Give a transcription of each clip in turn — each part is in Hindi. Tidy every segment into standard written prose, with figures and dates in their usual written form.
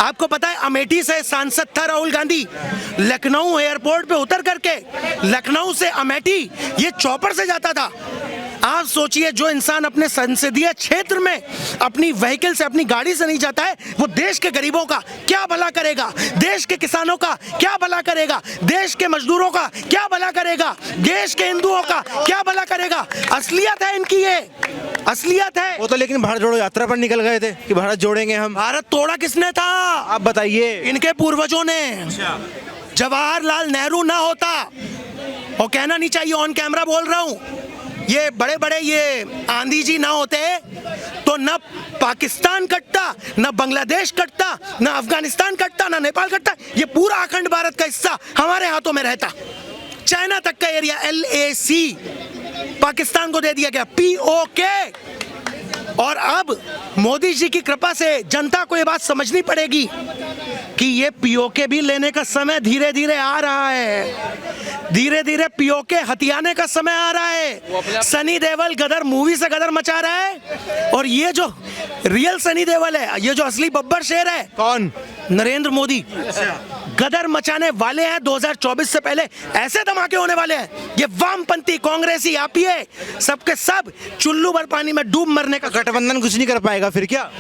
आपको पता है अमेठी से सांसद था राहुल गांधी, लखनऊ एयरपोर्ट पे उतर करके लखनऊ से अमेठी ये चॉपर से जाता था। आप सोचिए, जो इंसान अपने संसदीय क्षेत्र में अपनी व्हीकल से, अपनी गाड़ी से नहीं जाता है, वो देश के गरीबों का क्या भला करेगा, देश के किसानों का क्या भला करेगा, देश के मजदूरों का क्या भला करेगा, देश के हिंदुओं का क्या भला करेगा। असलियत है इनकी, ये असलियत है। वो तो लेकिन भारत जोड़ो यात्रा पर निकल गए थे कि भारत जोड़ेंगे हम। भारत तोड़ा किसने था? आप बताइए। इनके पूर्वजों ने। जवाहरलाल नेहरू ना होता, और कहना नहीं चाहिए, ऑन कैमरा बोल रहा हूं, ये बड़े बड़े ये आंधी जी ना होते तो न पाकिस्तान कटता, न बांग्लादेश कटता, न अफगानिस्तान कटता, न नेपाल कटता। ये पूरा अखंड भारत का हिस्सा हमारे हाथों में रहता। चाइना तक का एरिया LAC पाकिस्तान को दे दिया गया, POK। और अब मोदी जी की कृपा से जनता को ये बात समझनी पड़ेगी कि ये POK भी लेने का समय धीरे धीरे आ रहा है। धीरे धीरे POK हथियाने का समय आ रहा है। सनी देओल गदर मूवी से गदर मचा रहा है, और ये जो रियल सनी देओल है, ये जो असली बब्बर शेर है, कौन? नरेंद्र मोदी, गदर मचाने वाले हैं। 2024 से पहले ऐसे धमाके होने वाले हैं, ये वामपंथी कांग्रेसी आपीए सबके सब चुल्लू भर पानी में डूब मरने का। गठबंधन कुछ नहीं कर पाएगा फिर क्या?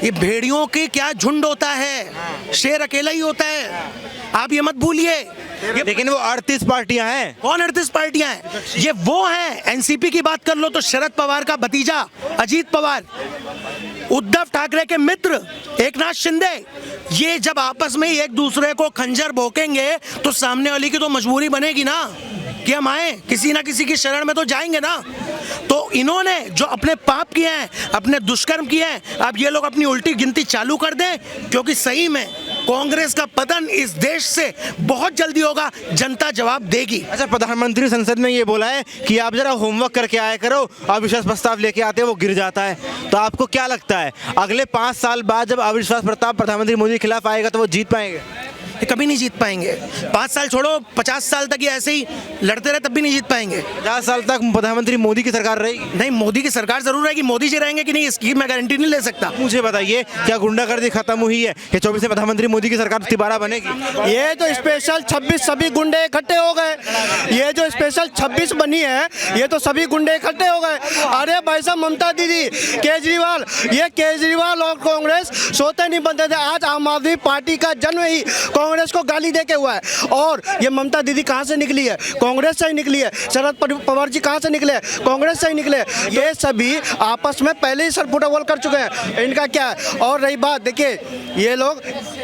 ये भेड़ियों की क्या झुंड होता है, शेर अकेला ही होता है, आप ये मत भूलिए। लेकिन वो 38 पार्टियां हैं। कौन 38 पार्टियां हैं? ये वो हैं। एनसीपी की बात कर लो तो शरद पवार का भतीजा अजीत पवार, उद्धव ठाकरे के मित्र एकनाथ शिंदे, ये जब आपस में एक दूसरे को खंजर भोंकेंगे तो सामने वाली की तो मजबूरी बनेगी ना कि हम आए, किसी ना किसी की शरण में तो जाएंगे ना। तो इन्होंने जो अपने पाप किए हैं, अपने दुष्कर्म किए हैं, अब ये लोग अपनी उल्टी गिनती चालू कर दें, क्योंकि सही में कांग्रेस का पतन इस देश से बहुत जल्दी होगा, जनता जवाब देगी। अच्छा, प्रधानमंत्री संसद में ये बोला है कि आप जरा होमवर्क करके आया करो, अविश्वास प्रस्ताव लेके आते हैं वो गिर जाता है। तो आपको क्या लगता है अगले 5 साल बाद जब अविश्वास प्रस्ताव प्रधानमंत्री मोदी के खिलाफ आएगा तो वो जीत पाएंगे? ये कभी नहीं जीत पाएंगे। 5 साल छोड़ो, 50 साल तक ये ऐसे ही लड़ते रहे तब भी नहीं जीत पाएंगे। 50 साल तक प्रधानमंत्री मोदी की सरकार रहेगी? नहीं, मोदी की सरकार जरूर रहेगी। मोदी जी रहेंगे कि नहीं इसकी मैं गारंटी नहीं ले सकता। मुझे बताइए, क्या गुंडागर्दी खत्म हुई है कि 24 में प्रधानमंत्री मोदी की सरकार दोबारा बनेगी? ये तो स्पेशल 26 सभी गुंडे इकट्ठे हो गए। ये जो स्पेशल 26 बनी है, ये तो सभी गुंडे इकट्ठे हो गए। अरे भाई साहब, ममता दीदी, केजरीवाल, ये केजरीवाल और कांग्रेस सोते नहीं बनते थे। आज आम आदमी पार्टी का जन्म ही कांग्रेस को गाली देके हुआ है। और ये ममता दीदी कहाँ से निकली है? कांग्रेस से ही निकली है। शरद पवार जी कहाँ से निकले हैं? कांग्रेस से ही निकले हैं। ये सभी आपस में पहले ही सर फुटबॉल कर चुके हैं। इनका क्या है? और रही बात, देखिए, ये लोग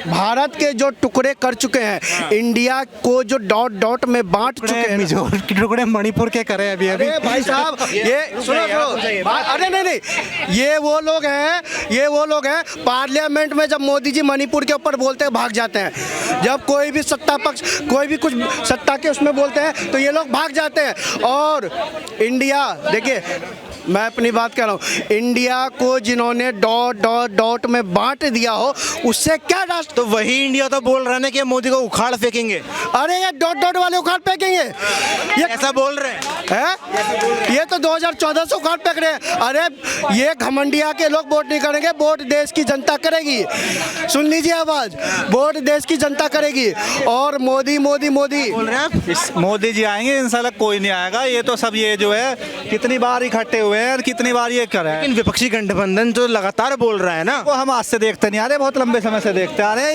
भारत के जो टुकड़े कर चुके हैं, इंडिया को जो डॉट डॉट में बांट चुके हैं, मिजोरम के टुकड़े मणिपुर के करे अभी। अरे भाई साहब, ये सुनो, अरे नहीं, ये वो लोग हैं पार्लियामेंट में जब मोदी जी मणिपुर के ऊपर बोलते हैं भाग जाते हैं। जब कोई भी सत्ता पक्ष, कोई भी कुछ सत्ता के उसमें बोलते हैं तो ये लोग भाग जाते हैं। और इंडिया, देखिए मैं अपनी बात कर रहा हूँ, इंडिया को जिन्होंने डॉट डॉट डॉट में बांट दिया हो, उससे क्या राष्ट्र? तो वही इंडिया तो बोल रहा है ना कि मोदी को उखाड़ फेंकेंगे। अरे ये डॉट डॉट वाले उखाड़ फेंकेंगे, ये ऐसा बोल रहे हैं? ये तो 2014 से उखाड़ फेंक रहे हैं। अरे ये घमंडिया के लोग वोट नहीं करेंगे, वोट देश की जनता करेगी। सुन लीजिए आवाज, वोट देश की जनता करेगी। और मोदी मोदी मोदी बोल रहे हैं आप? मोदी जी आएंगे, इंशाल्लाह कोई नहीं आएगा। ये तो सब ये जो है कितनी बार इकट्ठे हुए हैं और कितनी बार ये कर रहे हैं। लेकिन विपक्षी गठबंधन तो लगातार बोल रहा है ना। वो हम आज से देखते नहीं आ रहे, बहुत लंबे समय से देखते आ रहे हैं।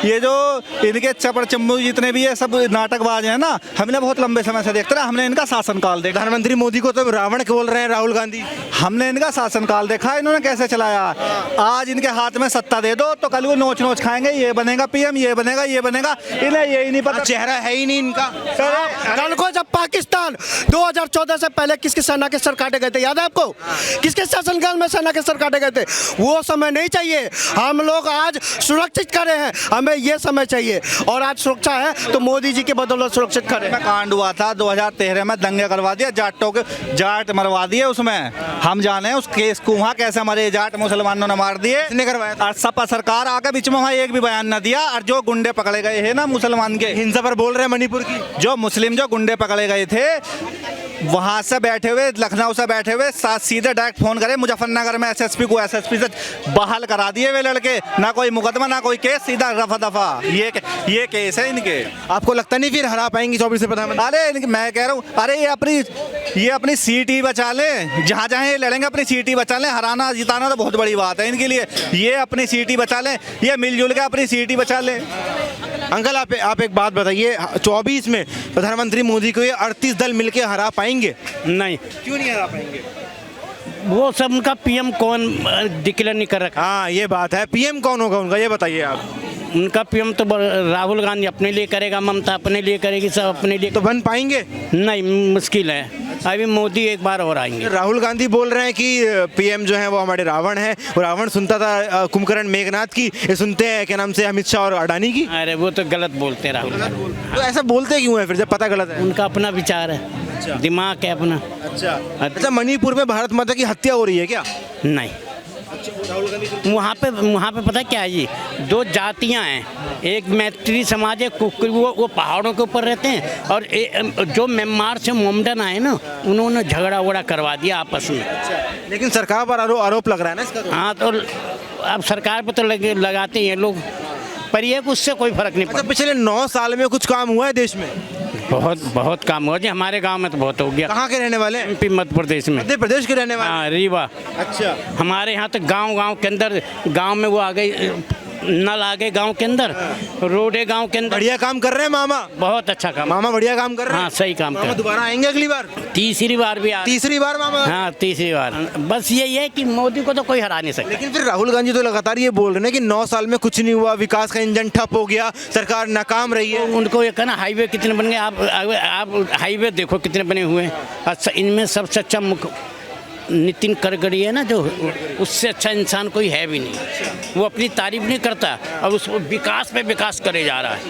ये जो इनके चपड़ चम्बू जितने भी ये सब नाटकबाज हैं ना, हमने बहुत लंबे समय से देखते रहे। हमने इनका शासनकाल देखा। प्रधानमंत्री मोदी को तो रावण के बोल रहे हैं राहुल गांधी। हमने इनका शासनकाल देखा, इन्होंने कैसे चलाया। आज इनके हाथ में सत्ता दे दो तो कल वो नोच नोच खाएंगे, ये बनेगा PM, ये बनेगा, ये बनेगा। इन्हें यही नहीं पता, चेहरा है ही नहीं इनका। कल को जब पाकिस्तान 2014 से पहले किसके सेना के सर काटे गए थे, याद है आपको? किसके शासनकाल में सेना के सर काटे गए थे? वो समय नहीं चाहिए। हम लोग आज सुरक्षित कर रहे हैं, हमें ये समय चाहिए। और आज सुरक्षा है तो मोदी जी के बदौलत सुरक्षित कर रहे हैं। कांड हुआ था 2013 में, दंगे करवा दिया, जाटों के जाट मरवा दिए। उसमें हम जाने उस केस को, वहाँ कैसे हमारे जाट मुसलमानों ने मार दिए, किसने करवाया? और सपा सरकार आके बीच में वहाँ एक भी बयान न दिया। और जो गुंडे पकड़े गए हैं ना मुसलमान के, हिंसा पर बोल रहे हैं मणिपुर की, जो मुस्लिम जो गुंडे पकड़े गए थे वहाँ से बैठे हुए, लखनऊ से बैठे हुए सीधे डायरेक्ट फोन करे मुजफ्फरनगर में एसएसपी को, एसएसपी से बहाल करा दिए वे लड़के, ना कोई मुकदमा ना कोई केस, सीधा रफा दफा ये केस है इनके। आपको लगता नहीं फिर हरा पाएंगे 24 से प्रधानमंत्री? अरे मैं कह रहा हूँ, अरे ये अपनी सीट ही बचा लें, जहाँ जहाँ ये लड़ेंगे अपनी सीट ही बचा लें। हराना जिताना तो बहुत बड़ी बात है इनके लिए, ये अपनी सीट ही बचा लें, ये मिलजुल के अपनी सीट ही बचा लें। अंकल आप एक बात बताइए, 24 में प्रधानमंत्री मोदी को ये 38 दल मिलके हरा पाएंगे? नहीं, क्यों नहीं हरा पाएंगे? वो सब उनका पीएम कौन डिक्लेयर नहीं कर रखा। हाँ ये बात है, पीएम कौन होगा उनका, ये बताइए आप। उनका पीएम तो राहुल गांधी अपने लिए करेगा, ममता अपने लिए करेगी, सब अपने लिए। तो बन पाएंगे? नहीं, मुश्किल है। अभी मोदी एक बार और आएंगे। राहुल गांधी बोल रहे हैं कि पीएम जो है वो हमारे रावण है, और रावण सुनता था कुंभकर्ण मेघनाथ की, ये सुनते हैं क्या नाम से अमित शाह और अडानी की। अरे वो तो गलत बोलते हैं राहुल गांधी। तो ऐसा बोलते क्यों है फिर जब पता गलत है? उनका अपना विचार है, दिमाग है अपना। अच्छा, मणिपुर में भारत माता की हत्या हो रही है क्या? नहीं, वहाँ पे पता क्या है जी, 2 जातियाँ हैं, एक मैत्री समाज है, कुकरी, वो पहाड़ों के ऊपर रहते हैं, और जो म्यांमार से मोमडन आए ना, उन्होंने झगड़ा वगड़ा करवा दिया आपस में। लेकिन सरकार पर आरोप लग रहा है ना इसका? हाँ, तो अब सरकार पे तो लगाते हैं लोग, पर ये उससे कोई फर्क नहीं अच्छा, पड़ता। पिछले 9 साल में कुछ काम हुआ है देश में? बहुत काम हुआ जी, हमारे गांव में तो बहुत हो गया। कहाँ के रहने वाले हैं? MP मध्य प्रदेश में। मध्य प्रदेश के रहने वाले? हाँ, रीवा। अच्छा, हमारे यहाँ तो गांव के अंदर, गांव में वो आ गई, नल आ गए गांव के अंदर, रोड है गांव के अंदर। बढ़िया काम कर रहे हैं मामा। बहुत अच्छा काम। मामा बढ़िया काम कर रहे हैं। हाँ, सही काम कर मामा रहे हैं। दोबारा आएंगे अगली बार? तीसरी बार भी आ। तीसरी बार मामा? हाँ, तीसरी बार। बस यही है कि मोदी को तो कोई हरा नहीं सकता। लेकिन फिर राहुल गांधी तो लगातार ये बोल रहे हैं कि 9 साल में कुछ नहीं हुआ, विकास का इंजन ठप हो गया, सरकार नाकाम रही है। उनको ये कहना हाईवे कितने बन गए, आप हाईवे देखो कितने बने हुए हैं। अच्छा, इनमें सबसे अच्छा नितिन गडकरी है ना, जो उससे अच्छा इंसान कोई है भी नहीं। वो अपनी तारीफ नहीं करता और उस विकास पे विकास करे जा रहा है।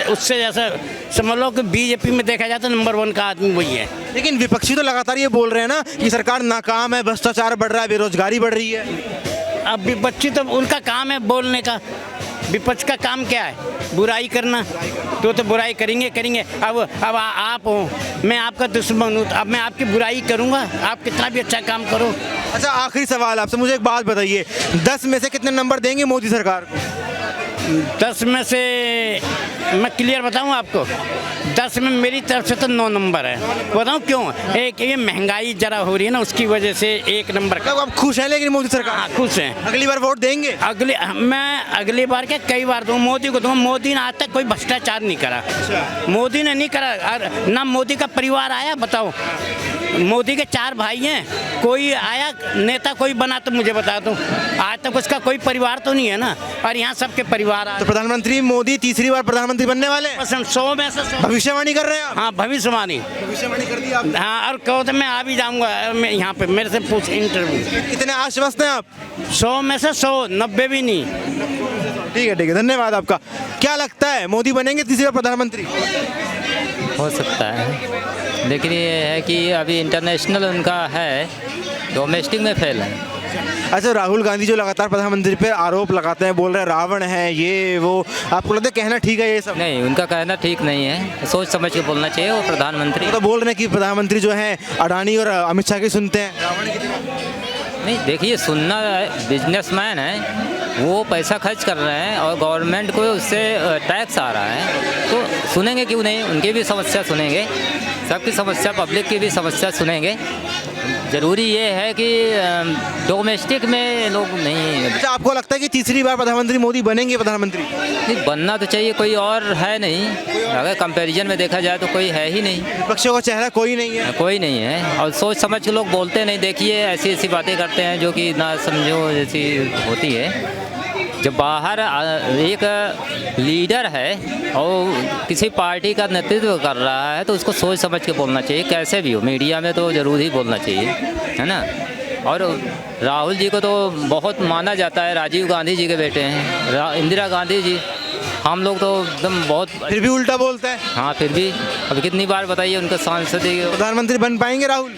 उससे जैसा समझ लो कि बीजेपी में देखा जाता है नंबर 1 का आदमी वही है। लेकिन विपक्षी तो लगातार ये बोल रहे हैं ना कि सरकार नाकाम है, भ्रष्टाचार बढ़ रहा है, बेरोजगारी बढ़ रही है। अब विपक्षी तो उनका काम है बोलने का, विपक्ष का काम क्या है? बुराई करना। तो बुराई करेंगे। अब आप हो, मैं आपका दुश्मन हूँ, अब मैं आपकी बुराई करूँगा, आप कितना भी अच्छा काम करो। अच्छा, आखिरी सवाल आपसे, मुझे एक बात बताइए, 10 में से कितने नंबर देंगे मोदी सरकार को? 10 में से मैं क्लियर बताऊं आपको, 10 में मेरी तरफ से तो 9 नंबर है। बताऊं क्यों? एक ये महंगाई जरा हो रही है ना, उसकी वजह से 1 नंबर का। आप खुश हैं लेकिन मोदी सरकार? हाँ, खुश हैं। अगली बार वोट देंगे? मैं अगली बार क्या, कई बार दूँ मोदी को दूँ। मोदी ने आज तक कोई भ्रष्टाचार नहीं करा। मोदी ने नहीं करा, ना मोदी का परिवार आया। बताओ, मोदी के 4 भाई हैं, कोई आया नेता कोई बना तो मुझे बता दो। आज तक उसका कोई परिवार तो नहीं है ना, और यहाँ सबके परिवार आ। तो प्रधानमंत्री मोदी तीसरी बार प्रधानमंत्री बनने वाले हैं? 100 में से 100। भविष्यवाणी कर रहे हैं आप? हाँ, भविष्यवाणी कर दी आप? हाँ, और कहो तो मैं आ भी जाऊँगा, मैं यहाँ पे मेरे से पूछ इंटरव्यू। इतने आश्वस्त हैं आप? 100 में से 100, 90 भी नहीं। ठीक है, धन्यवाद आपका। क्या लगता है मोदी बनेंगे तीसरी बार प्रधानमंत्री? हो सकता है, लेकिन ये है कि अभी इंटरनेशनल उनका है, डोमेस्टिक में फेल है। अच्छा, राहुल गांधी जो लगातार प्रधानमंत्री पे आरोप लगाते हैं, बोल रहे हैं रावण है ये वो, आपको लगता है कहना ठीक है ये सब? नहीं, उनका कहना ठीक नहीं है, सोच समझ के बोलना चाहिए। वो प्रधानमंत्री तो बोल रहे हैं कि प्रधानमंत्री जो है अडानी और अमित शाह की सुनते हैं। नहीं, देखिए, सुनना, बिजनेसमैन है वो, पैसा खर्च कर रहे हैं और गवर्नमेंट को उससे टैक्स आ रहा है, तो सुनेंगे क्यों नहीं? उनकी भी समस्या सुनेंगे, सबकी समस्या, पब्लिक की भी समस्या सुनेंगे। ज़रूरी ये है कि डोमेस्टिक में लोग नहीं। अच्छा, आपको लगता है कि तीसरी बार प्रधानमंत्री मोदी बनेंगे प्रधानमंत्री? नहीं, बनना तो चाहिए, कोई और है नहीं। अगर कंपैरिजन में देखा जाए तो कोई है ही नहीं, विपक्षियों का चेहरा कोई नहीं है। कोई नहीं है, और सोच समझ के लोग बोलते नहीं। देखिए, ऐसी ऐसी बातें करते हैं जो कि ना समझो जैसी होती है। जब बाहर एक लीडर है और किसी पार्टी का नेतृत्व कर रहा है तो उसको सोच समझ के बोलना चाहिए, कैसे भी हो। मीडिया में तो ज़रूर ही बोलना चाहिए, है ना। और राहुल जी को तो बहुत माना जाता है, राजीव गांधी जी के बेटे हैं, इंदिरा गांधी जी। हम लोग तो एकदम बहुत, फिर भी उल्टा बोलता है। हाँ, फिर भी अब कितनी बार बताइए उनका सांसद प्रधानमंत्री बन पाएंगे राहुल?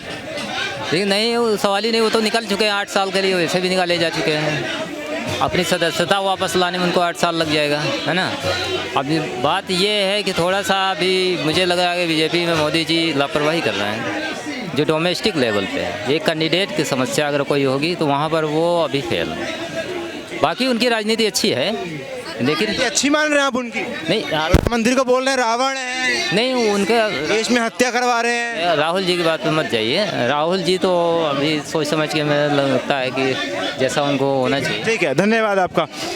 लेकिन नहीं, वो सवाल ही नहीं, वो तो निकल चुके हैं 8 साल के लिए, वैसे भी निकाले जा चुके हैं। अपनी सदस्यता वापस लाने में उनको 8 साल लग जाएगा, है ना। अभी बात ये है कि थोड़ा सा अभी मुझे लग रहा है कि बीजेपी में मोदी जी लापरवाही कर रहे हैं जो डोमेस्टिक लेवल पे है। एक कैंडिडेट की समस्या अगर कोई होगी तो वहाँ पर वो अभी फेल है। बाकी उनकी राजनीति अच्छी है, लेकिन ये अच्छी मान रहे हैं आप उनकी? नहीं मंदिर को बोल रहे हैं रावण है, नहीं उनके देश में हत्या करवा रहे हैं। राहुल जी की बात पे मत जाइए। राहुल जी तो अभी सोच समझ के मुझे लगता है कि जैसा उनको होना चाहिए। ठीक है, धन्यवाद आपका।